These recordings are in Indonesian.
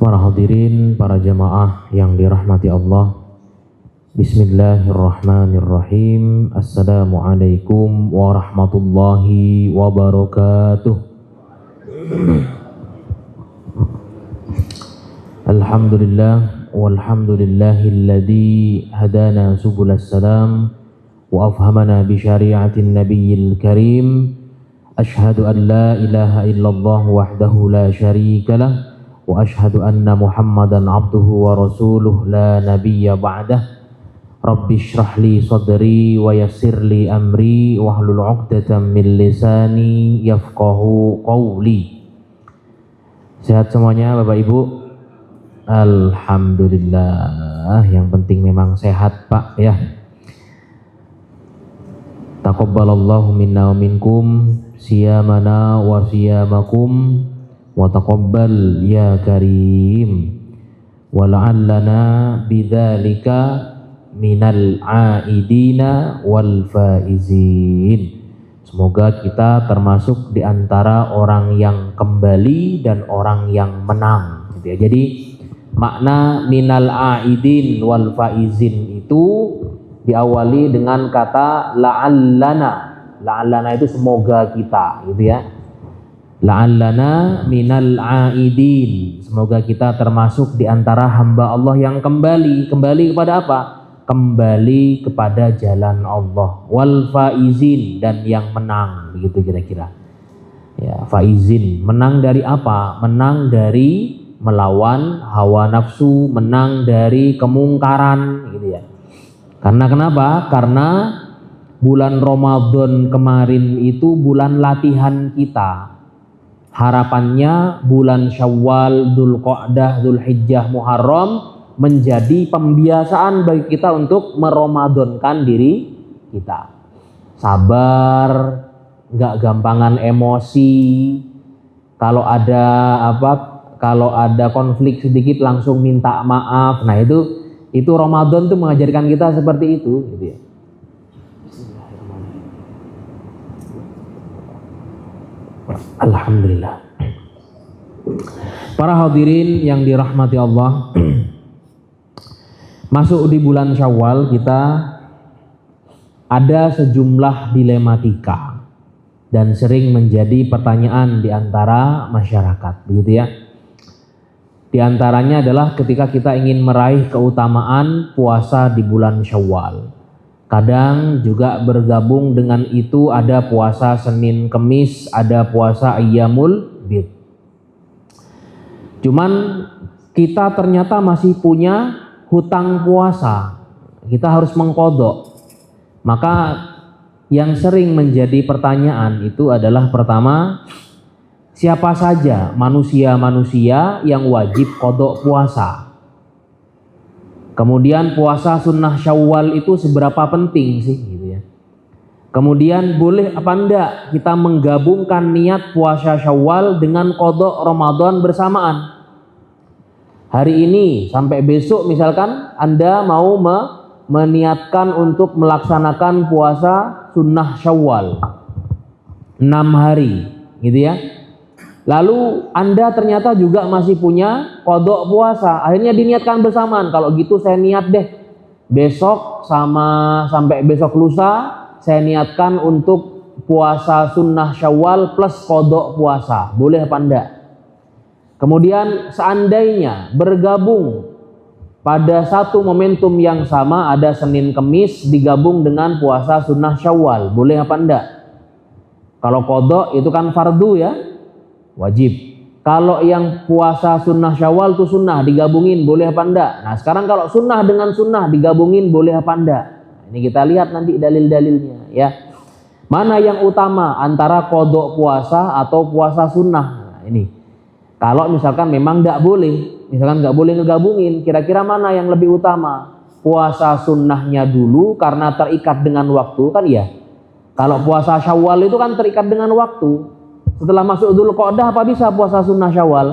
Para hadirin, para jamaah yang dirahmati Allah, Bismillahirrahmanirrahim. Assalamualaikum warahmatullahi wabarakatuh. Alhamdulillah, walhamdulillahilladzi hadana subulas salam wa afhamana bi syari'atin nabiyil karim. Ashhadu an la ilaha illallah wahdahu la syarika lah wa ashhadu anna Muhammadan abduhu wa rasuluh la nabiyya ba'dah. Rabbi shrah li sadri wa yassir li amri wahlul 'uqdatam min lisani yafqahu qawli. Sehat semuanya Bapak Ibu? Alhamdulillah, yang penting memang sehat Pak ya. Taqabbalallahu minna wa minkum siyamana wa siyamakum wa taqabbal ya karim wa la'allana bidzalika minal aidina wal faizin. Semoga kita termasuk di antara orang yang kembali dan orang yang menang gitu ya. Jadi makna minal aidin wal faizin itu diawali dengan kata la'allana. La'allana itu semoga kita gitu ya. La'allana minal aidin, semoga kita termasuk di antara hamba Allah yang kembali. Kembali kepada apa? Kembali kepada jalan Allah. Wal faizin, dan yang menang, begitu kira-kira. Ya, faizin, menang dari apa? Menang dari melawan hawa nafsu, menang dari kemungkaran gitu ya. Karena kenapa? Karena bulan Ramadan kemarin itu bulan latihan kita. Harapannya bulan Syawal, Dzulqa'dah, Dzulhijjah, Muharram menjadi pembiasaan bagi kita untuk meramadankan diri kita. Sabar, nggak gampangan emosi. Kalau ada konflik sedikit langsung minta maaf. Nah itu Ramadan tuh mengajarkan kita seperti itu gitu ya. Alhamdulillah. Para hadirin yang dirahmati Allah, masuk di bulan Syawal kita ada sejumlah dilematika dan sering menjadi pertanyaan di antara masyarakat, begitu ya. Di antaranya adalah ketika kita ingin meraih keutamaan puasa di bulan Syawal. Kadang juga bergabung dengan itu ada puasa Senin Kemis, ada puasa Ayyamul Bid. Cuman kita ternyata masih punya hutang puasa. Kita harus mengqadha. Maka yang sering menjadi pertanyaan itu adalah pertama, siapa saja manusia-manusia yang wajib qadha puasa? Kemudian puasa sunnah Syawal itu seberapa penting sih gitu ya. Kemudian boleh apa enggak kita menggabungkan niat puasa Syawal dengan qadha Ramadan bersamaan. Hari ini sampai besok misalkan Anda mau meniatkan untuk melaksanakan puasa sunnah Syawal 6 hari gitu ya. Lalu Anda ternyata juga masih punya qadha puasa. Akhirnya diniatkan bersamaan. Kalau gitu saya niat deh besok sampai besok lusa saya niatkan untuk puasa sunnah Syawal plus qadha puasa. Boleh apa enggak? Kemudian seandainya bergabung pada satu momentum yang sama, ada Senin Kemis digabung dengan puasa sunnah Syawal. Boleh apa enggak? Kalau qadha itu kan fardu ya, wajib. Kalau yang puasa sunnah Syawal itu sunnah digabungin, boleh apa enggak? Nah sekarang kalau sunnah dengan sunnah digabungin, boleh apa enggak? Ini kita lihat nanti dalil-dalilnya ya. Mana yang utama antara qadha puasa atau puasa sunnah? Nah, ini kalau misalkan memang enggak boleh, misalkan enggak boleh ngegabungin, kira-kira mana yang lebih utama? Puasa sunnahnya dulu karena terikat dengan waktu kan ya. Kalau puasa Syawal itu kan terikat dengan waktu. Setelah masuk Dzulqa'dah apa bisa puasa sunnah Syawal?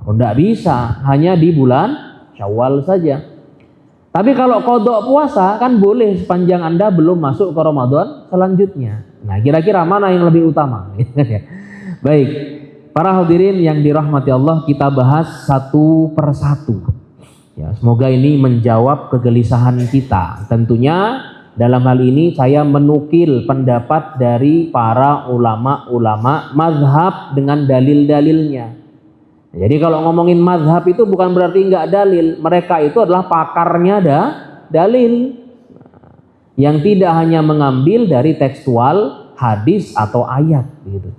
Oh, enggak bisa, hanya di bulan Syawal saja. Tapi kalau qadha puasa kan boleh sepanjang Anda belum masuk ke Ramadan selanjutnya. Nah, kira-kira mana yang lebih utama? Baik. para hadirin yang dirahmati Allah, kita bahas satu persatu. Ya, semoga ini menjawab kegelisahan kita. Tentunya dalam hal ini saya menukil pendapat dari para ulama-ulama mazhab dengan dalil-dalilnya. Jadi kalau ngomongin mazhab itu bukan berarti nggak dalil. Mereka itu adalah pakarnya dalil. Yang tidak hanya mengambil dari tekstual hadis atau ayat gitu.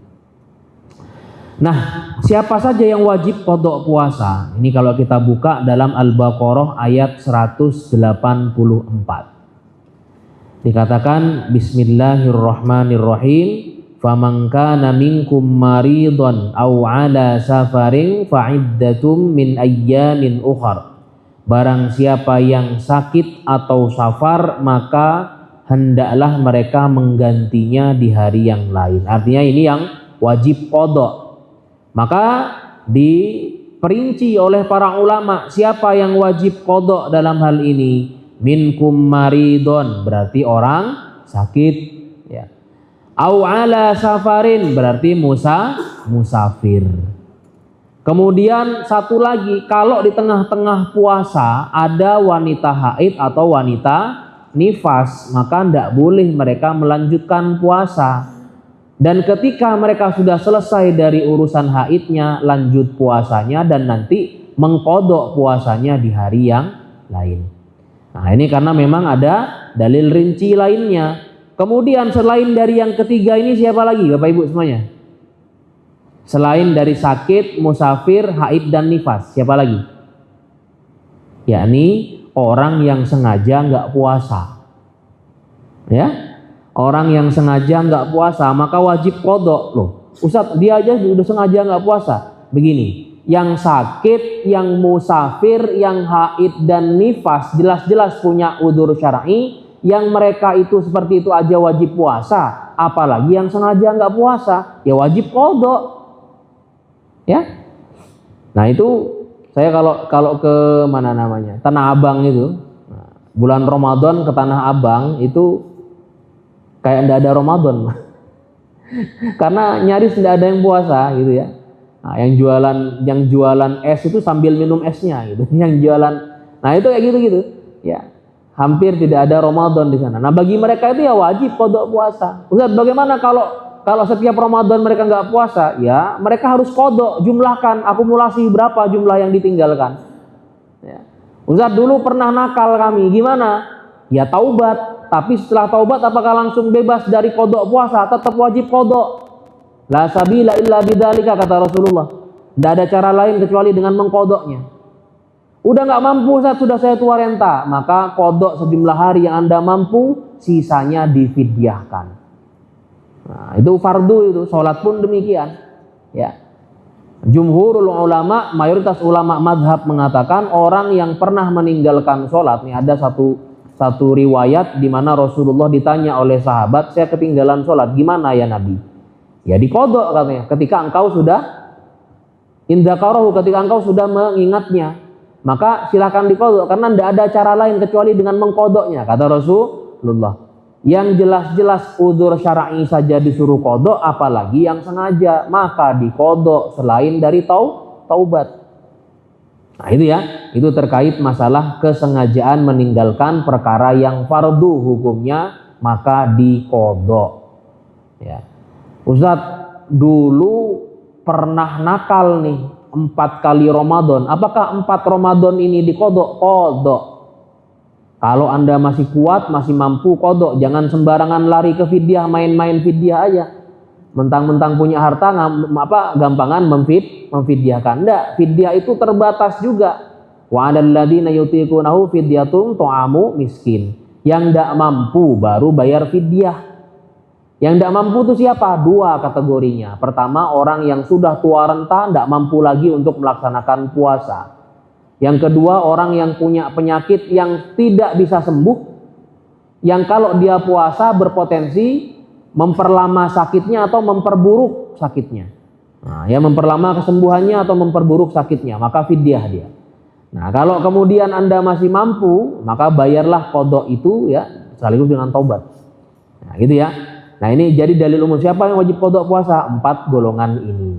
Nah, siapa saja yang wajib qadha puasa? Ini kalau kita buka dalam Al-Baqarah ayat 184. Dikatakan Bismillahirrahmanirrahim. Faman kana minkum maridun aw ala safarin fa'iddatum min ayyamin ukhar. Barang siapa yang sakit atau safar, maka hendaklah mereka menggantinya di hari yang lain. Artinya ini yang wajib qadha. Maka diperinci oleh para ulama siapa yang wajib qadha dalam hal ini. Minkum maridun berarti orang sakit, ya. Au ala safarin berarti musafir. Kemudian satu lagi, kalau di tengah-tengah puasa ada wanita haid atau wanita nifas, maka tidak boleh mereka melanjutkan puasa. Dan ketika mereka sudah selesai dari urusan haidnya, lanjut puasanya dan nanti mengqadha puasanya di hari yang lain. Nah, ini karena memang ada dalil rinci lainnya. Kemudian selain dari yang ketiga ini siapa lagi Bapak Ibu semuanya? Selain dari sakit, musafir, haid dan nifas, siapa lagi? Yakni orang yang sengaja nggak puasa. Ya, orang yang sengaja nggak puasa maka wajib qadha. Loh, Ustadz dia aja udah sengaja nggak puasa. Begini, yang sakit, yang musafir, yang haid dan nifas jelas-jelas punya udzur syar'i. Yang mereka itu seperti itu aja wajib puasa, apalagi yang sengaja nggak puasa, ya wajib qadha. Ya, nah itu saya kalau ke mana namanya Tanah Abang itu, bulan Ramadan ke Tanah Abang itu kayak ndak ada Ramadan, karena nyaris tidak ada yang puasa gitu ya. Nah, yang jualan es itu sambil minum esnya gitu, yang jualan, nah itu kayak gitu ya. Hampir tidak ada Ramadan di sana. Nah, bagi mereka itu ya wajib qadha puasa. Ustaz, bagaimana kalau setiap Ramadan mereka nggak puasa? Ya, mereka harus qadha, jumlahkan akumulasi berapa jumlah yang ditinggalkan. Ya. Ustaz, dulu pernah nakal kami, gimana? Ya taubat, tapi setelah taubat apakah langsung bebas dari qadha puasa? Tetap wajib qadha. La sabila illa bidzalika kata Rasulullah. Tidak ada cara lain kecuali dengan mengqadhanya. Udah nggak mampu, sudah saya tua renta, maka qadha sejumlah hari yang Anda mampu, sisanya difidyahkan. Nah, itu fardu itu, sholat pun demikian. Ya. Jumhurul ulama, mayoritas ulama madhab mengatakan orang yang pernah meninggalkan sholat, nih ada satu riwayat di mana Rasulullah ditanya oleh sahabat, saya ketinggalan sholat, gimana ya Nabi? Ya diqadha katanya, ketika engkau sudah indakarahu, ketika engkau sudah mengingatnya. Maka silakan diqadha karena tidak ada cara lain kecuali dengan mengqadhanya kata Rasulullah. Yang jelas-jelas udzur syar'i saja disuruh qadha, apalagi yang sengaja, maka diqadha selain dari taubat. Nah itu ya, itu terkait masalah kesengajaan meninggalkan perkara yang fardu hukumnya, maka diqadha. Ya. Ustadz, dulu pernah nakal nih 4 kali Ramadan, apakah 4 Ramadan ini diqadha? Qadha. Kalau Anda masih kuat, masih mampu qadha, jangan sembarangan lari ke fidyah, main-main fidyah aja. Mentang-mentang punya harta gampangan memfidyahkan. Enggak, fidyah itu terbatas juga. Wa 'alal ladzina yutiqunahu fidyatun ta'amu miskin. Yang enggak mampu baru bayar fidyah. Yang tidak mampu itu siapa? 2 kategorinya. Pertama, orang yang sudah tua renta, tidak mampu lagi untuk melaksanakan puasa. Yang kedua, orang yang punya penyakit yang tidak bisa sembuh, yang kalau dia puasa berpotensi memperlama sakitnya atau memperburuk sakitnya. Nah, ya memperlama kesembuhannya atau memperburuk sakitnya, maka fidyah dia. Nah, kalau kemudian Anda masih mampu, maka bayarlah qadha itu ya, sekaligus dengan taubat. Nah, gitu ya. Nah ini jadi dalil umum siapa yang wajib qadha puasa? 4 golongan ini.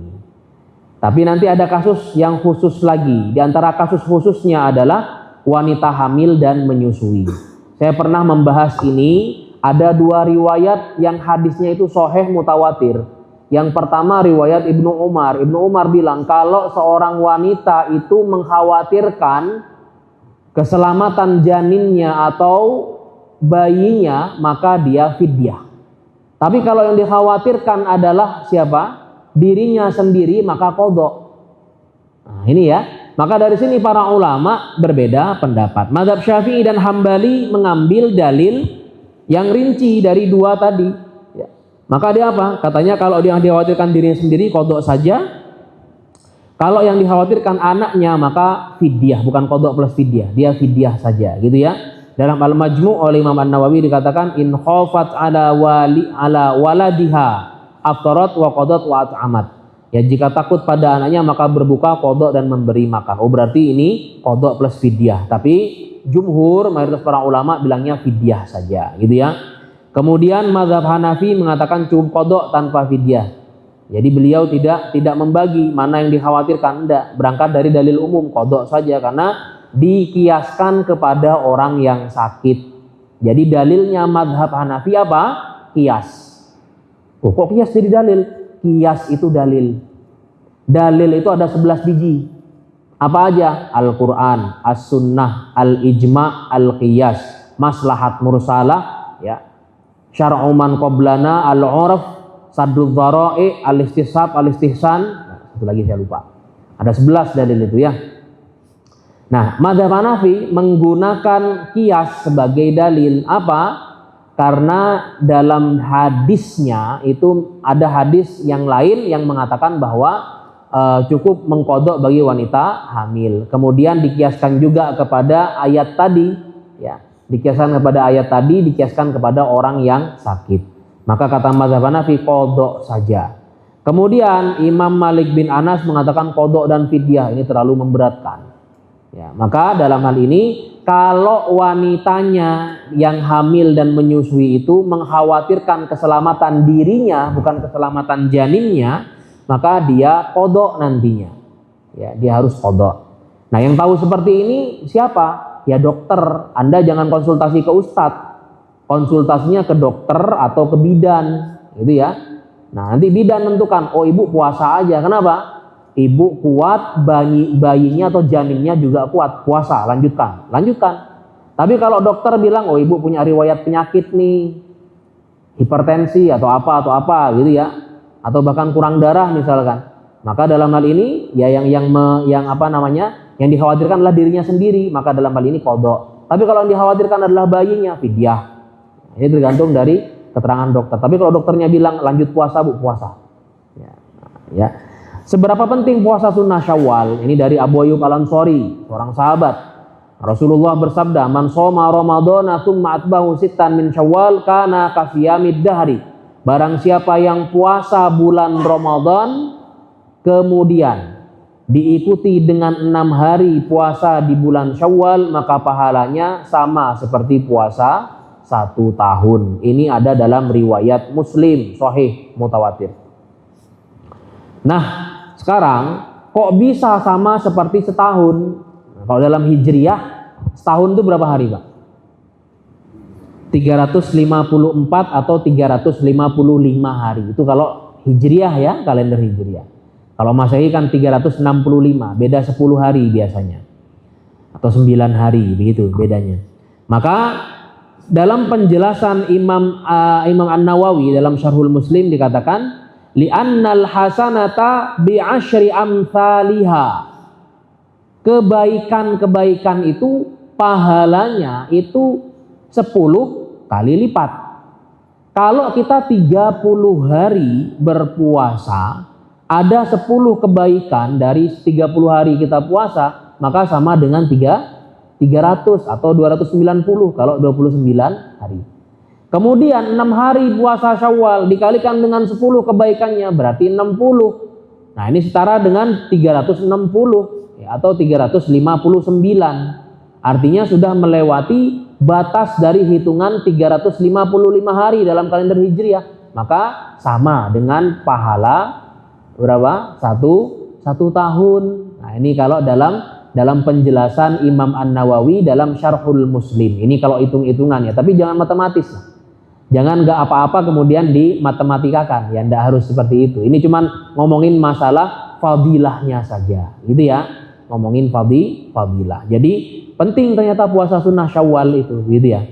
Tapi nanti ada kasus yang khusus lagi. Di antara kasus khususnya adalah wanita hamil dan menyusui. Saya pernah membahas ini, ada dua riwayat yang hadisnya itu sahih mutawatir. Yang pertama riwayat Ibnu Umar. Ibnu Umar bilang kalau seorang wanita itu mengkhawatirkan keselamatan janinnya atau bayinya, maka dia fidyah. Tapi kalau yang dikhawatirkan adalah siapa? Dirinya sendiri, maka qadha. Nah, ini ya. Maka dari sini para ulama berbeda pendapat. Mazhab Syafi'i dan Hambali mengambil dalil yang rinci dari dua tadi. Ya. Maka dia apa? Katanya kalau dia dikhawatirkan dirinya sendiri, qadha saja. Kalau yang dikhawatirkan anaknya, maka fidyah, bukan qadha plus fidyah. Dia fidyah saja, gitu ya. Dalam Al-Majmu' oleh Imam An-Nawawi dikatakan in khafat ala waladiha aftarat wa qadat wa at'amat. Ya, jika takut pada anaknya maka berbuka, qadha dan memberi makan. Oh, berarti ini qadha plus fidyah. Tapi jumhur mayoritas para ulama bilangnya fidyah saja, gitu ya. Kemudian mazhab Hanafi mengatakan cukup qadha tanpa fidyah. Jadi beliau tidak membagi mana yang dikhawatirkan, enggak. Berangkat dari dalil umum qadha saja karena dikiaskan kepada orang yang sakit. Jadi dalilnya mazhab Hanafi apa? Qiyas. Oh, kok kias jadi dalil? Kias itu dalil. Dalil itu ada 11 biji. Apa aja? Al-Quran, As-Sunnah, Al-Ijma', Al-Qiyas, Maslahat Mursalah, ya, Syar'u man qablana, Al-Urf, Saddul Dhara'i, Al-Istishab, Al-Istihsan. Nah, satu lagi saya lupa. Ada 11 dalil itu ya. Nah, mazhab Hanafi menggunakan kias sebagai dalil. Apa? Karena dalam hadisnya itu ada hadis yang lain yang mengatakan bahwa cukup mengqadha bagi wanita hamil. Kemudian dikiaskan juga kepada ayat tadi, ya, dikiaskan kepada ayat tadi, dikiaskan kepada orang yang sakit. Maka kata mazhab Hanafi qadha saja. Kemudian Imam Malik bin Anas mengatakan qadha dan fidyah ini terlalu memberatkan. Ya, maka dalam hal ini kalau wanitanya yang hamil dan menyusui itu mengkhawatirkan keselamatan dirinya, bukan keselamatan janinnya, maka dia qadha nantinya. Ya, dia harus qadha. Nah, yang tahu seperti ini siapa? Ya dokter. Anda jangan konsultasi ke ustadz. Konsultasinya ke dokter atau ke bidan, gitu ya. Nah, nanti bidan menentukan, oh ibu puasa aja. Kenapa? Ibu kuat, bayinya atau janinnya juga kuat, puasa, lanjutkan. Tapi kalau dokter bilang, oh ibu punya riwayat penyakit nih, hipertensi atau apa gitu ya, atau bahkan kurang darah misalkan, maka dalam hal ini ya yang dikhawatirkan adalah dirinya sendiri, maka dalam hal ini qadha. Tapi kalau yang dikhawatirkan adalah bayinya, fidyah. Ini tergantung dari keterangan dokter. Tapi kalau dokternya bilang lanjut puasa, bu, puasa. Ya. Seberapa penting puasa sunnah Syawal? Ini dari Abu Ayyub Al-Ansari, seorang sahabat. Rasulullah bersabda, "Man shoma Ramadhana tsumma atbahu sittan min Syawal kana kasiyamid dahri." Barang siapa yang puasa bulan Ramadan kemudian diikuti dengan 6 hari puasa di bulan Syawal, maka pahalanya sama seperti puasa 1 tahun. Ini ada dalam riwayat Muslim, sahih mutawatir. Nah, sekarang kok bisa sama seperti setahun? Nah, kalau dalam Hijriyah setahun itu berapa hari, Pak? 354 atau 355 hari. Itu kalau Hijriyah ya, kalender Hijriyah. Kalau Masehi kan 365, beda 10 hari biasanya. Atau 9 hari, begitu bedanya. Maka dalam penjelasan Imam An-Nawawi dalam Syarhul Muslim dikatakan li'annal hasanata bi'asyri amthaliha. Kebaikan-kebaikan itu pahalanya itu 10 kali lipat. Kalau kita 30 hari berpuasa, ada 10 kebaikan dari 30 hari kita puasa, maka sama dengan 300 atau 290 kalau 29 hari. Kemudian 6 hari puasa Syawal dikalikan dengan 10 kebaikannya berarti 60. Nah, ini setara dengan 360 ya, atau 359. Artinya sudah melewati batas dari hitungan 355 hari dalam kalender Hijriah. Maka sama dengan pahala berapa? 1 tahun. Nah, ini kalau dalam penjelasan Imam An-Nawawi dalam Syarhul Muslim. Ini kalau hitung-hitungan ya, tapi jangan matematis lah. Jangan nggak apa-apa kemudian dimatematikkan, ya nggak harus seperti itu. Ini cuman ngomongin masalah fadilahnya saja, gitu ya. Ngomongin fadilah. Jadi penting ternyata puasa sunnah Syawal itu, gitu ya.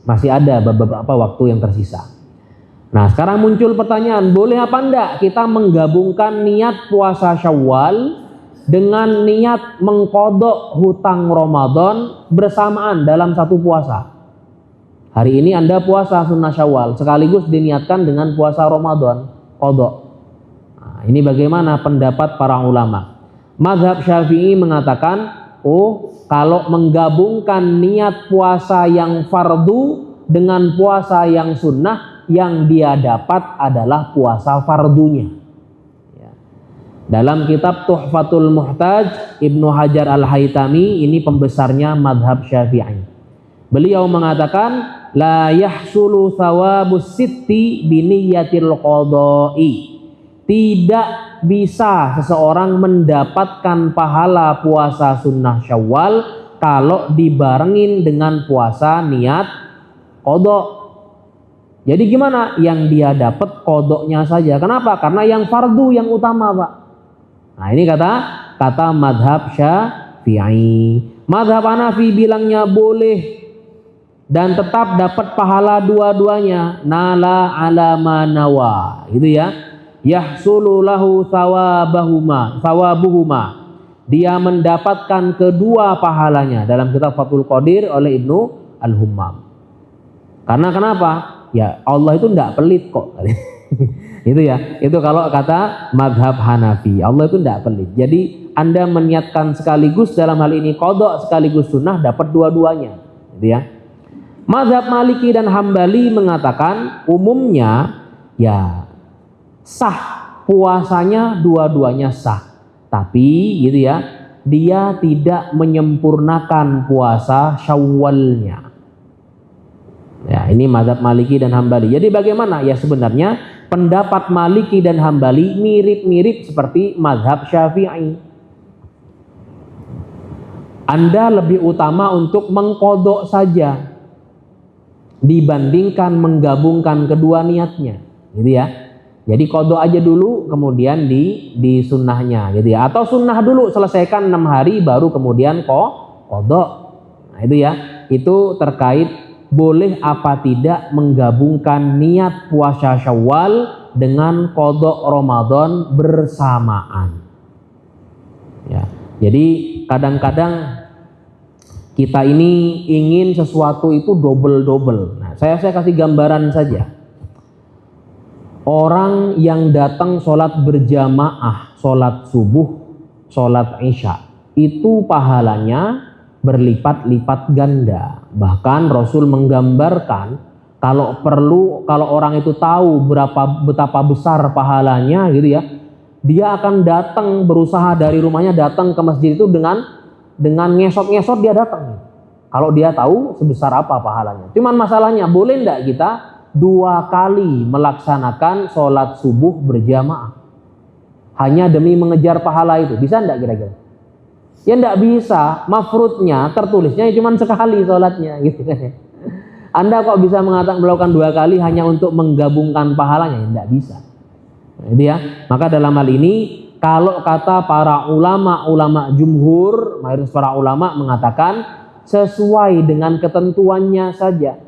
Masih ada beberapa waktu yang tersisa. Nah, sekarang muncul pertanyaan, boleh apa enggak kita menggabungkan niat puasa Syawal dengan niat mengqadha hutang Ramadan bersamaan dalam satu puasa? Hari ini Anda puasa sunnah Syawal sekaligus diniatkan dengan puasa Ramadan, qadha. Nah, ini bagaimana pendapat para ulama? Mazhab Syafi'i mengatakan, kalau menggabungkan niat puasa yang fardu dengan puasa yang sunnah, yang dia dapat adalah puasa fardunya. Dalam kitab Tuhfatul Muhtaj, Ibnu Hajar Al-Haytami, ini pembesarnya mazhab Syafi'i. Beliau mengatakan, la yahsulu thawabus sitti biniyatil qadha'i. Tidak bisa seseorang mendapatkan pahala puasa sunnah Syawal kalau dibarengin dengan puasa niat qadha. Jadi gimana? Yang dia dapat qadhanya saja. Kenapa? Karena yang fardu yang utama, Pak. Nah, ini kata mazhab Syafi'i. Mazhab Hanafi bilangnya boleh dan tetap dapat pahala dua-duanya. Nala ala manawa, gitu ya. Yahsulu lahu thawabuhuma. Dia mendapatkan kedua pahalanya dalam kitab Fathul Qadir oleh Ibnu Al-Hummam. Karena kenapa? Ya Allah itu tidak pelit kok. Itu ya. Itu kalau kata mazhab Hanafi. Allah itu tidak pelit. Jadi Anda meniatkan sekaligus dalam hal ini qadha sekaligus sunnah, dapat dua-duanya. Gitu ya. Mazhab Maliki dan Hambali mengatakan umumnya ya sah puasanya, dua-duanya sah, tapi gitu ya, dia tidak menyempurnakan puasa Syawalnya. Ya, ini mazhab Maliki dan Hambali. Jadi bagaimana? Ya sebenarnya pendapat Maliki dan Hambali mirip-mirip seperti mazhab Syafi'i. Anda lebih utama untuk mengqadha saja dibandingkan menggabungkan kedua niatnya, gitu ya. Jadi qadha aja dulu, kemudian di sunnahnya, gitu ya. Atau sunnah dulu, selesaikan 6 hari, baru kemudian qadha. Nah, itu ya. Itu terkait boleh apa tidak menggabungkan niat puasa Syawal dengan qadha Ramadan bersamaan. Ya. Jadi kadang-kadang kita ini ingin sesuatu itu double-double. Nah, saya kasih gambaran saja. Orang yang datang sholat berjamaah, sholat subuh, sholat isya, itu pahalanya berlipat-lipat ganda. Bahkan Rasul menggambarkan kalau perlu, kalau orang itu tahu betapa besar pahalanya, gitu ya, dia akan datang, berusaha dari rumahnya datang ke masjid itu dengan ngesot-ngesot dia datang. Kalau dia tahu sebesar apa pahalanya. Cuman masalahnya, boleh enggak kita 2 kali melaksanakan sholat subuh berjamaah hanya demi mengejar pahala itu? Bisa enggak kira-kira? Ya enggak bisa. Mafrudnya, tertulisnya cuma sekali sholatnya, gitu kan. Anda kok bisa melakukan 2 kali hanya untuk menggabungkan pahalanya? Ya enggak bisa. Nah, itu ya. Maka dalam hal ini, kalau kata para ulama jumhur, mayoritas para ulama mengatakan sesuai dengan ketentuannya saja.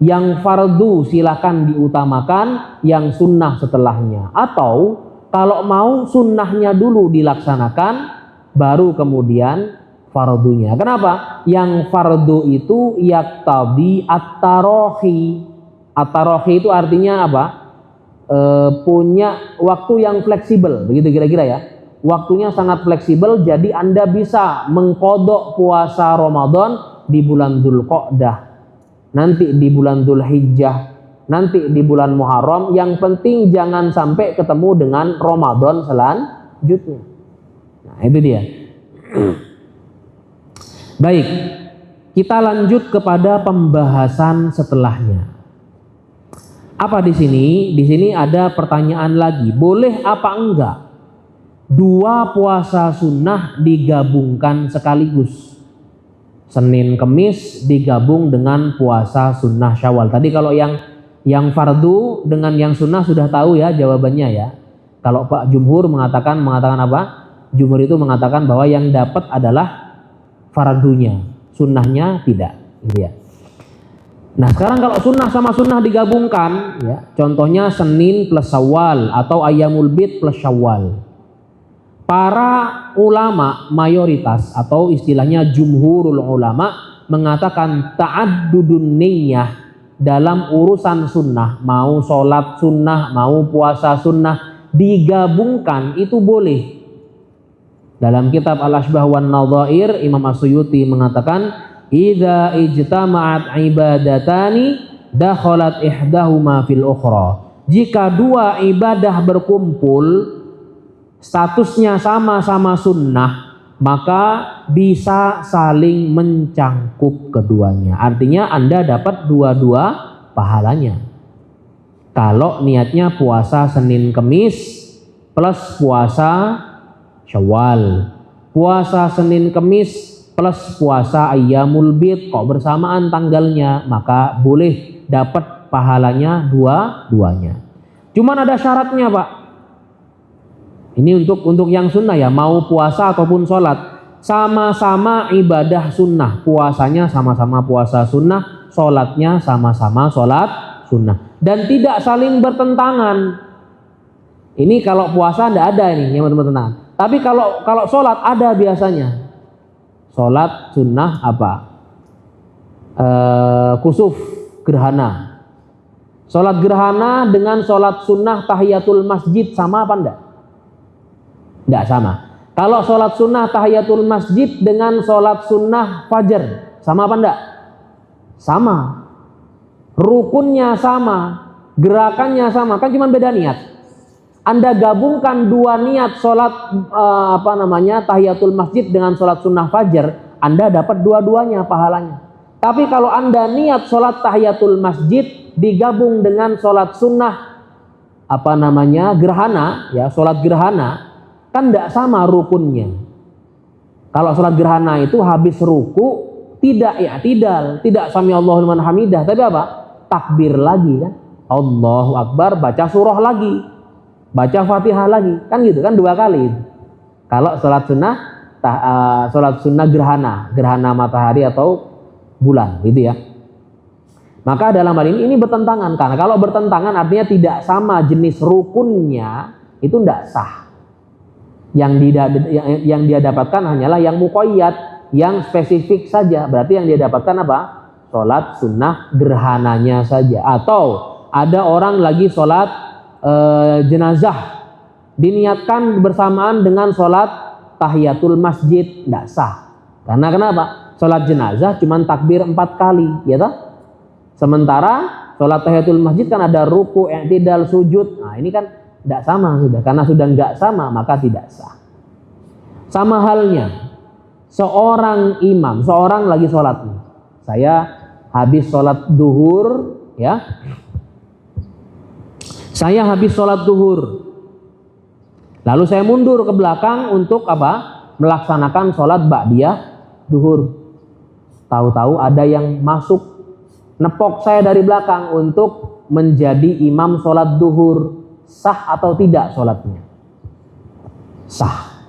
Yang fardu silakan diutamakan, yang sunnah setelahnya. Atau kalau mau sunnahnya dulu dilaksanakan, baru kemudian fardunya. Kenapa? Yang fardu itu yaqtadi at-tarahi. At-tarahi itu artinya apa? Punya waktu yang fleksibel, begitu kira-kira ya. Waktunya sangat fleksibel, jadi Anda bisa mengqadha puasa Ramadan di bulan Dzulqa'dah, nanti di bulan Dzulhijjah, nanti di bulan Muharram. Yang penting jangan sampai ketemu dengan Ramadan selanjutnya. Nah, itu dia. Baik, kita lanjut kepada pembahasan setelahnya. Apa di sini? Di sini ada pertanyaan lagi. Boleh apa enggak dua puasa sunnah digabungkan sekaligus. Senin Kemis digabung dengan puasa sunnah Syawal. Tadi kalau yang fardu dengan yang sunnah sudah tahu ya jawabannya ya. Kalau Pak Jumhur mengatakan apa? Jumhur itu mengatakan bahwa yang dapat adalah fardunya, sunnahnya tidak, gitu ya. Nah sekarang kalau sunnah sama sunnah digabungkan, ya, contohnya Senin plus Syawal atau Ayyamul Bid plus Syawal. Para ulama mayoritas atau istilahnya jumhurul ulama mengatakan ta'addudun niyyah dalam urusan sunnah, mau sholat sunnah, mau puasa sunnah digabungkan itu boleh. Dalam kitab Al-Ashbah wan Nadhair Imam As-Suyuti mengatakan idza ijtama'at ibadatani dakhalat ihdahuma fil ukhra. Jika dua ibadah berkumpul statusnya sama-sama sunnah, maka bisa saling mencangkup keduanya. Artinya Anda dapat dua-dua pahalanya. Kalau niatnya puasa Senin Kemis plus puasa Syawal, puasa Senin Kemis plus puasa Ayyamul Bid kok bersamaan tanggalnya, maka boleh dapat pahalanya dua-duanya. Cuman ada syaratnya, Pak. Ini untuk yang sunnah ya, mau puasa ataupun sholat sama-sama ibadah sunnah, puasanya sama-sama puasa sunnah, sholatnya sama-sama sholat sunnah, dan tidak saling bertentangan. Ini kalau puasa tidak ada ini yang bertentangan. Tapi kalau sholat ada biasanya. Sholat sunnah apa? Kusuf gerhana. Sholat gerhana dengan sholat sunnah tahiyatul masjid sama apa enggak? Tidak sama. Kalau sholat sunnah tahiyatul masjid dengan sholat sunnah fajar sama apa enggak? Sama. Rukunnya sama, gerakannya sama, kan cuma beda niat. Anda gabungkan dua niat sholat tahiyatul masjid dengan sholat sunnah fajar, Anda dapat dua-duanya pahalanya. Tapi kalau Anda niat sholat tahiyatul masjid digabung dengan sholat sunnah gerhana, ya sholat gerhana, kan tidak sama rukunnya. Kalau sholat gerhana itu habis ruku tidak tidak sami Allahu liman hamidah, tapi apa? Takbir lagi kan, Allahu Akbar, baca surah lagi, baca Fatihah lagi, kan gitu kan, dua kali. Kalau sholat sunnah gerhana matahari atau bulan gitu ya. Maka dalam hal ini bertentangan, karena kalau bertentangan artinya tidak sama jenis rukunnya, itu tidak sah. Yang dia dapatkan hanyalah yang muqayyad, yang spesifik saja. Berarti yang dia dapatkan apa? Sholat sunnah gerhananya saja. Atau ada orang lagi sholat jenazah, diniatkan bersamaan dengan sholat tahiyatul masjid, tidak sah. Karena kenapa? Sholat jenazah cuma takbir 4 kali, ya toh? Sementara sholat tahiyatul masjid kan ada ruku, i'tidal, sujud. Nah ini kan tidak sama sudah, karena sudah nggak sama maka tidak sah. Sama halnya seorang imam, seorang lagi sholat. Saya habis sholat duhur, ya. Saya habis sholat duhur, lalu saya mundur ke belakang untuk apa? Melaksanakan sholat ba'diyah duhur. Tahu-tahu ada yang masuk nepok saya dari belakang untuk menjadi imam sholat duhur. Sah atau tidak sholatnya? Sah.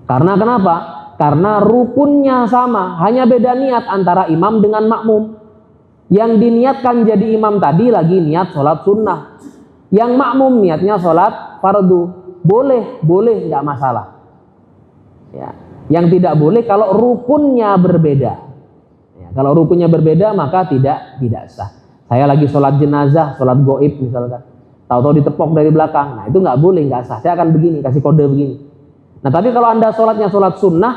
Karena kenapa? Karena rukunnya sama, hanya beda niat antara imam dengan makmum. Yang diniatkan jadi imam tadi lagi niat sholat sunnah, yang makmum niatnya sholat fardu. Boleh nggak masalah. Ya. Yang tidak boleh kalau rukunnya berbeda. Ya, kalau rukunnya berbeda maka tidak sah. Saya lagi sholat jenazah, sholat goib misalkan, tahu-tahu ditepok dari belakang, nah itu nggak boleh, nggak sah. Saya akan begini, kasih kode begini. Nah tapi kalau Anda sholatnya sholat sunnah,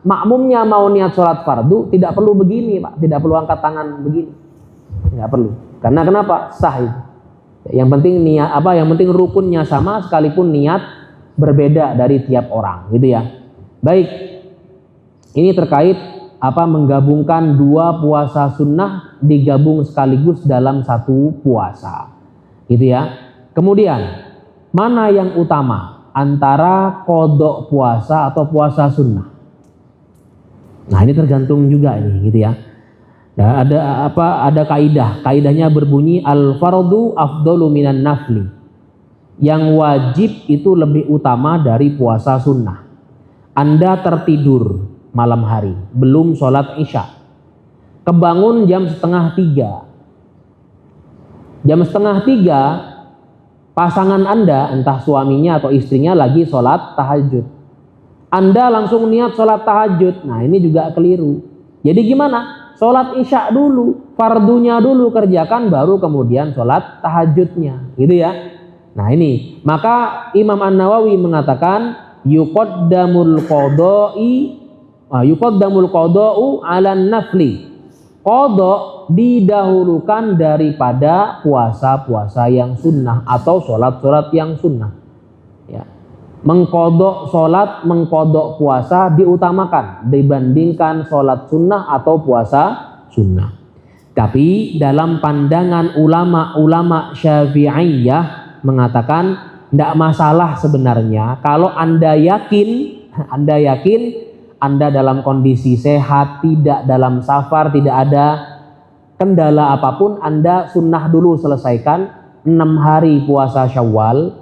makmumnya mau niat sholat fardu, tidak perlu begini, Pak, tidak perlu angkat tangan begini, nggak perlu. Karena kenapa? Sah itu. Yang penting niat yang penting rukunnya sama sekalipun niat berbeda dari tiap orang, gitu ya. Baik, ini terkait menggabungkan dua puasa sunnah digabung sekaligus dalam satu puasa, gitu ya. Kemudian mana yang utama? antara kodok puasa atau puasa sunnah? Nah, ini tergantung juga ini, gitu ya. Nah, ada kaidah. Kaidahnya berbunyi al fardu afdalu minan nafli. Yang wajib itu lebih utama dari puasa sunnah. Anda tertidur malam hari, belum sholat isya, kebangun jam 2:30. Jam 2:30 pasangan Anda, entah suaminya atau istrinya, lagi sholat tahajud. Anda langsung niat sholat tahajud. Nah, ini juga keliru. Jadi gimana? Sholat isya dulu, fardunya dulu kerjakan, baru kemudian sholat tahajudnya, gitu ya. Nah, ini maka Imam An-Nawawi mengatakan yuqaddamul qada'u 'alan nafli. Qada didahulukan daripada puasa-puasa yang sunnah atau sholat-sholat yang sunnah. Ya. Mengkodok sholat, mengkodok puasa diutamakan dibandingkan sholat sunnah atau puasa sunnah. Tapi dalam pandangan ulama-ulama Syafi'iyah mengatakan tidak masalah sebenarnya kalau Anda yakin Anda dalam kondisi sehat, tidak dalam safar, tidak ada kendala apapun, Anda sunnah dulu selesaikan 6 hari puasa Syawal,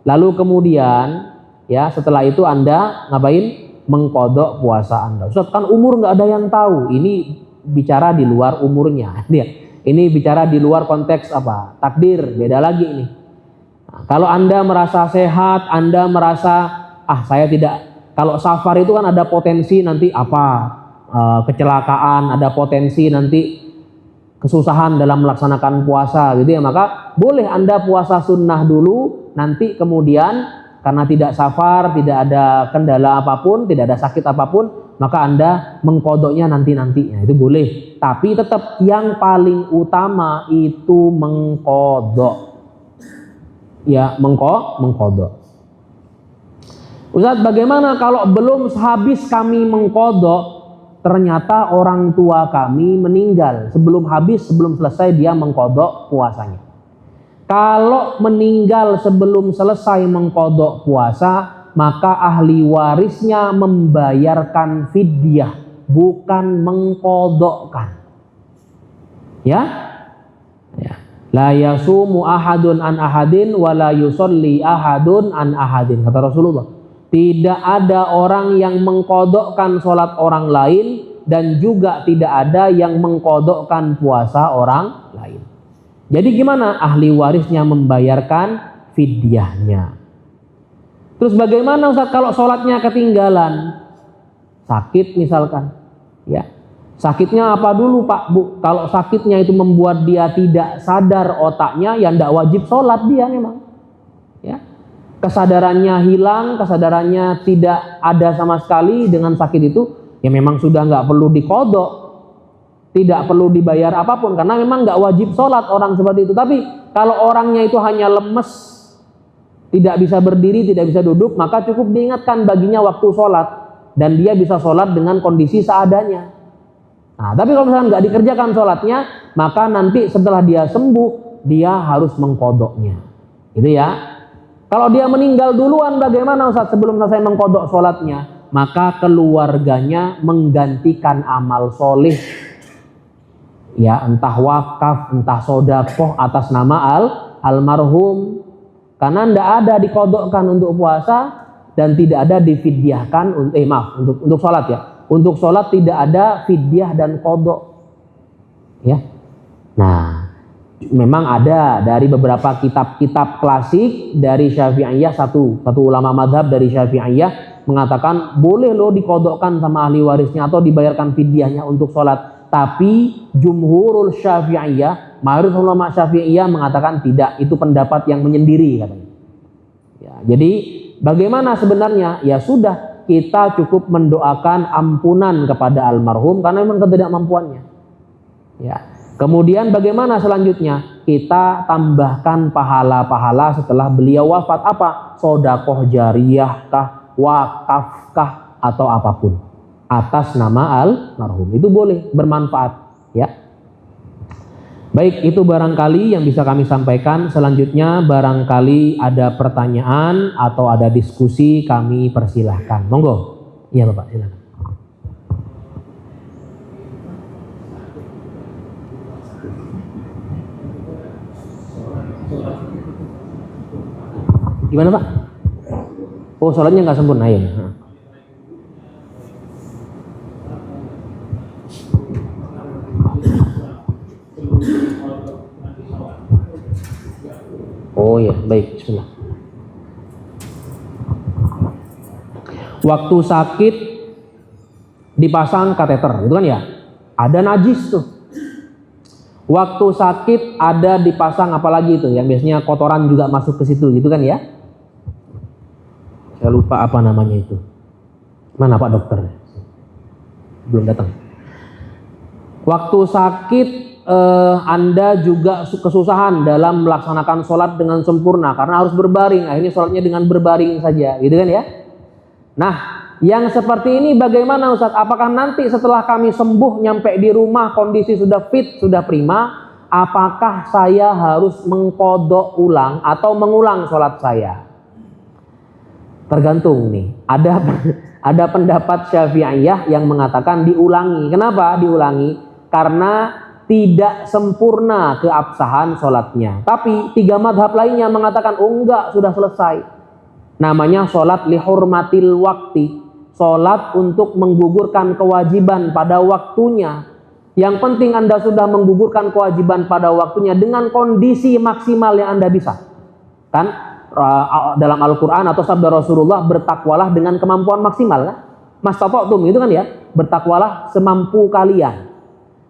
lalu kemudian ya setelah itu Anda ngapain? Mengkodok puasa Anda. Ustaz, kan umur nggak ada yang tahu. Ini bicara di luar umurnya. Ini bicara di luar konteks apa? Takdir, beda lagi ini. Nah, kalau Anda merasa sehat, Anda merasa saya tidak. Kalau safar itu kan ada potensi nanti kecelakaan, ada potensi nanti kesusahan dalam melaksanakan puasa, gitu ya. Maka boleh Anda puasa sunnah dulu, nanti kemudian karena tidak safar, tidak ada kendala apapun, tidak ada sakit apapun, maka Anda mengkodoknya nanti-nantinya. Itu boleh. Tapi tetap yang paling utama itu mengkodok. Ya, mengkodok. Ustaz, bagaimana kalau belum habis kami mengkodok, ternyata orang tua kami meninggal. Sebelum selesai dia mengkodok puasanya. Kalau meninggal sebelum selesai mengkodok puasa, maka ahli warisnya membayarkan fidyah, bukan mengkodokkan. Ya? La yasumu ahadun an ahadin wa la yusolli ahadun an ahadin, kata Rasulullah. Tidak ada orang yang mengkodokkan sholat orang lain, dan juga tidak ada yang mengkodokkan puasa orang lain. Jadi gimana? Ahli warisnya membayarkan fidyahnya. Terus bagaimana Ustaz kalau sholatnya ketinggalan? Sakit misalkan. Ya. Sakitnya apa dulu Pak Bu? Kalau sakitnya itu membuat dia tidak sadar otaknya, ya tidak wajib sholat dia memang. Ya. Kesadarannya hilang, kesadarannya tidak ada sama sekali dengan sakit itu, ya memang sudah nggak perlu dikodok. Tidak perlu dibayar apapun karena memang nggak wajib sholat orang seperti itu. Tapi kalau orangnya itu hanya lemes, tidak bisa berdiri, tidak bisa duduk, maka cukup diingatkan baginya waktu sholat dan dia bisa sholat dengan kondisi seadanya. Nah, tapi kalau misalnya nggak dikerjakan sholatnya, maka nanti setelah dia sembuh dia harus mengkodoknya. Gitu ya. Kalau dia meninggal duluan, bagaimana Ustaz sebelum selesai mengkodok sholatnya? Maka keluarganya menggantikan amal soleh. Ya, entah wakaf, entah sodakoh atas nama almarhum, karena tidak ada dikodokkan untuk puasa dan tidak ada difidyahkan untuk sholat ya. Untuk sholat tidak ada fidyah dan kodok. Ya. Nah, memang ada dari beberapa kitab-kitab klasik dari Syafi'iyah, satu ulama madhab dari Syafi'iyah mengatakan boleh loh dikodokkan sama ahli warisnya atau dibayarkan fidyahnya untuk sholat. Tapi jumhurul Syafi'iyah, mayoritas ulama Syafi'iyah mengatakan tidak, itu pendapat yang menyendiri katanya. Ya, jadi bagaimana sebenarnya? Ya sudah, kita cukup mendoakan ampunan kepada almarhum karena memang ketidakmampuannya. Ya. Kemudian bagaimana selanjutnya? Kita tambahkan pahala-pahala setelah beliau wafat, apa? Sodakoh jariyah kah, wakaf kah, atau apapun atas nama almarhum, itu boleh, bermanfaat ya. Baik, itu barangkali yang bisa kami sampaikan. Selanjutnya barangkali ada pertanyaan atau ada diskusi, kami persilahkan. Monggo. Iya Bapak, silakan. Gimana Pak? Oh, sholatnya nggak sempurna ya? Oh ya, baik, bismillah. Waktu sakit dipasang kateter, gitu kan ya? Ada najis tuh. Waktu sakit ada dipasang apalagi itu, yang biasanya kotoran juga masuk ke situ, gitu kan ya? Saya lupa apa namanya itu. Mana Pak dokter? Belum datang. Waktu sakit Anda juga kesusahan dalam melaksanakan sholat dengan sempurna karena harus berbaring, akhirnya sholatnya dengan berbaring saja, gitu kan ya? Nah, yang seperti ini bagaimana Ustaz? Apakah nanti setelah kami sembuh nyampe di rumah kondisi sudah fit, sudah prima, apakah saya harus mengqadha ulang atau mengulang sholat saya? Tergantung nih. Ada pendapat Syafi'iyah yang mengatakan diulangi. Kenapa diulangi? Karena tidak sempurna keabsahan sholatnya. Tapi 3 madhab lainnya mengatakan oh enggak, sudah selesai. Namanya sholat lihurmatil wakti, sholat untuk menggugurkan kewajiban pada waktunya. Yang penting Anda sudah menggugurkan kewajiban pada waktunya dengan kondisi maksimal yang Anda bisa. Kan dalam Al-Quran atau sabda Rasulullah, bertakwalah dengan kemampuan maksimal kan? Mastata'tum itu kan ya, bertakwalah semampu kalian.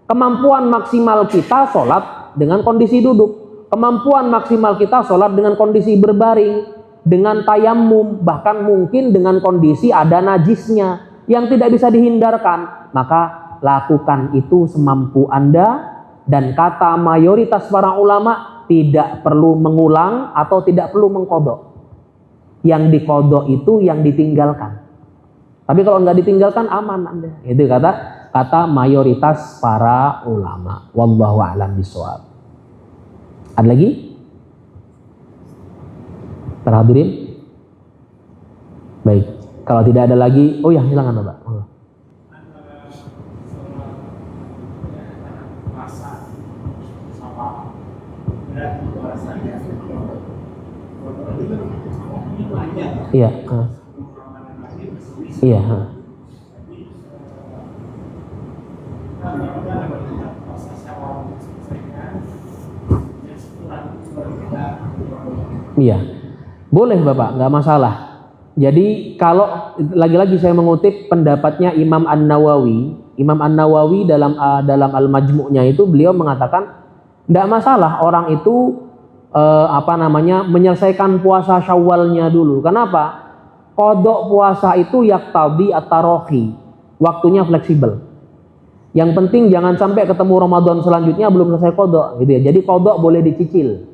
Kemampuan maksimal kita sholat dengan kondisi duduk, kemampuan maksimal kita sholat dengan kondisi berbaring, dengan tayammum, bahkan mungkin dengan kondisi ada najisnya yang tidak bisa dihindarkan. Maka lakukan itu semampu Anda, dan kata mayoritas para ulama tidak perlu mengulang atau tidak perlu mengqadha. Yang diqadha itu yang ditinggalkan. Tapi kalau nggak ditinggalkan aman Anda. Itu kata mayoritas para ulama. Wallahu a'lam bishawab. Ada lagi? Terhadirin? Baik. Kalau tidak ada lagi, oh ya silakan Bapak. Iya. Iya. Iya. Boleh Bapak, nggak masalah. Jadi kalau lagi-lagi saya mengutip pendapatnya Imam An-Nawawi. Imam An-Nawawi dalam Al-Majmu'-nya itu beliau mengatakan tidak masalah orang itu menyelesaikan puasa Syawalnya dulu. Kenapa? Qadha puasa itu yaqtadi at-tarahi. Waktunya fleksibel. Yang penting jangan sampai ketemu Ramadan selanjutnya belum selesai qadha, gitu ya. Jadi qadha boleh dicicil.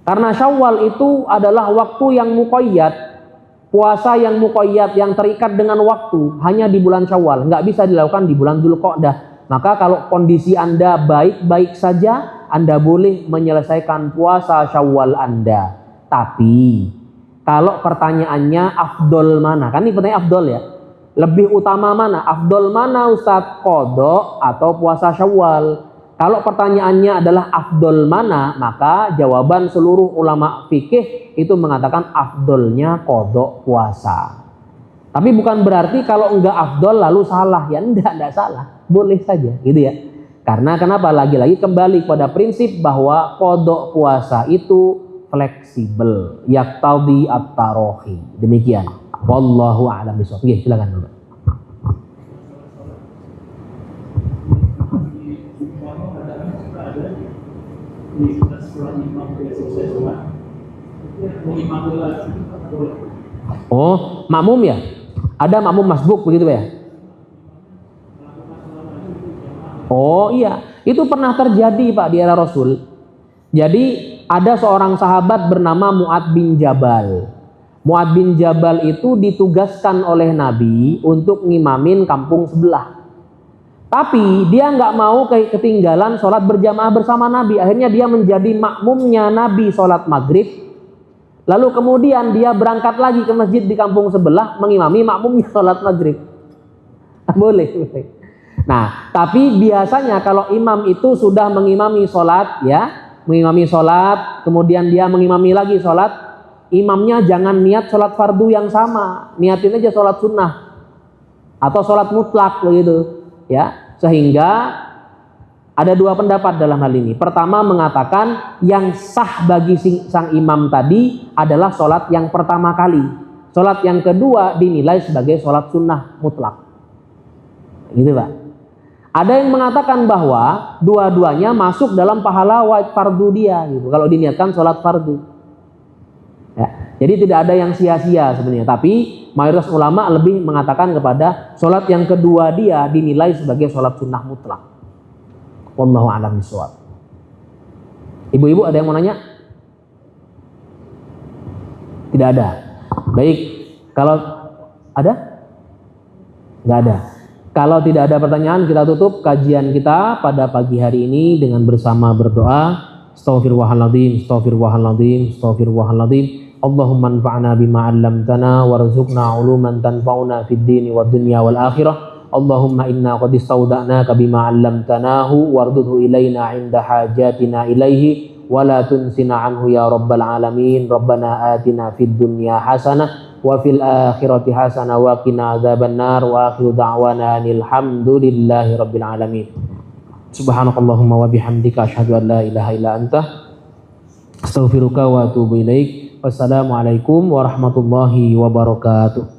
Karena Syawal itu adalah waktu yang muqayyad. Puasa yang muqayyad, yang terikat dengan waktu, hanya di bulan Syawal, nggak bisa dilakukan di bulan Dzulqa'dah. Maka kalau kondisi Anda baik-baik saja, Anda boleh menyelesaikan puasa Syawal Anda. Tapi kalau pertanyaannya afdol mana? Kan ini pertanyaan afdol ya. Lebih utama mana? Afdol mana Ustaz? Qadha atau puasa Syawal? Kalau pertanyaannya adalah afdol mana, maka jawaban seluruh ulama fikih itu mengatakan afdolnya qadha puasa. Tapi bukan berarti kalau enggak afdol lalu salah. Ya enggak salah. Boleh saja gitu ya. Karena kenapa? Lagi-lagi kembali pada prinsip bahwa qadha puasa itu fleksibel, yaqtadi at-tarahi. Demikian. Wallahu a'lam bishawab. Nggih, silakan Bapak. Oh, makmum ya? Ada makmum masbuk begitu ya? Oh iya, itu pernah terjadi Pak di era Rasul. Jadi ada seorang sahabat bernama Mu'ad bin Jabal. Mu'ad bin Jabal itu ditugaskan oleh Nabi untuk ngimamin kampung sebelah. Tapi dia nggak mau ketinggalan sholat berjamaah bersama Nabi. Akhirnya dia menjadi makmumnya Nabi sholat maghrib. Lalu kemudian dia berangkat lagi ke masjid di kampung sebelah mengimami makmumnya sholat maghrib. Boleh. Nah, tapi biasanya kalau imam itu sudah mengimami sholat, ya, mengimami sholat, kemudian dia mengimami lagi sholat, imamnya jangan niat sholat fardu yang sama, niatin aja sholat sunnah atau sholat mutlak begitu. Ya, sehingga ada dua pendapat dalam hal ini. Pertama mengatakan yang sah bagi sang imam tadi adalah sholat yang pertama kali. Sholat yang kedua dinilai sebagai sholat sunnah mutlak. Gitu Pak. Ada yang mengatakan bahwa dua-duanya masuk dalam pahala wajib fardu dia, gitu. Kalau diniatkan sholat fardu. Ya, jadi tidak ada yang sia-sia sebenarnya. Tapi mayoritas ulama lebih mengatakan kepada sholat yang kedua dia dinilai sebagai sholat sunnah mutlak. Wallahu a'lam bishawab. Ibu-ibu ada yang mau nanya? Tidak ada. Baik, kalau ada? Nggak ada. Kalau tidak ada pertanyaan, kita tutup kajian kita pada pagi hari ini dengan bersama berdoa. Astaghfirullahaladzim, astaghfirullahaladzim, astaghfirullahaladzim. Allahumma anfa'na bima 'allamtana warzuqna 'uluman tanfa'una fid dini wad dunya wal akhirah. Allahumma inna qad istawda'naka bima 'allamtanahu wardudhu ilaina 'inda hajatina ilaihi wa la tunsina 'anhu ya rabbal alamin. Rabbana atina fid dunya hasanah wa fil akhirati hasanah wa qina adzabannar wa akhiru da'wana alhamdulillahi rabbil alamin. Subhanakallahumma wa bihamdika asyhadu an la ilaha illa anta astaghfiruka wa atubu ilaik. Wassalamualaikum warahmatullahi wabarakatuh.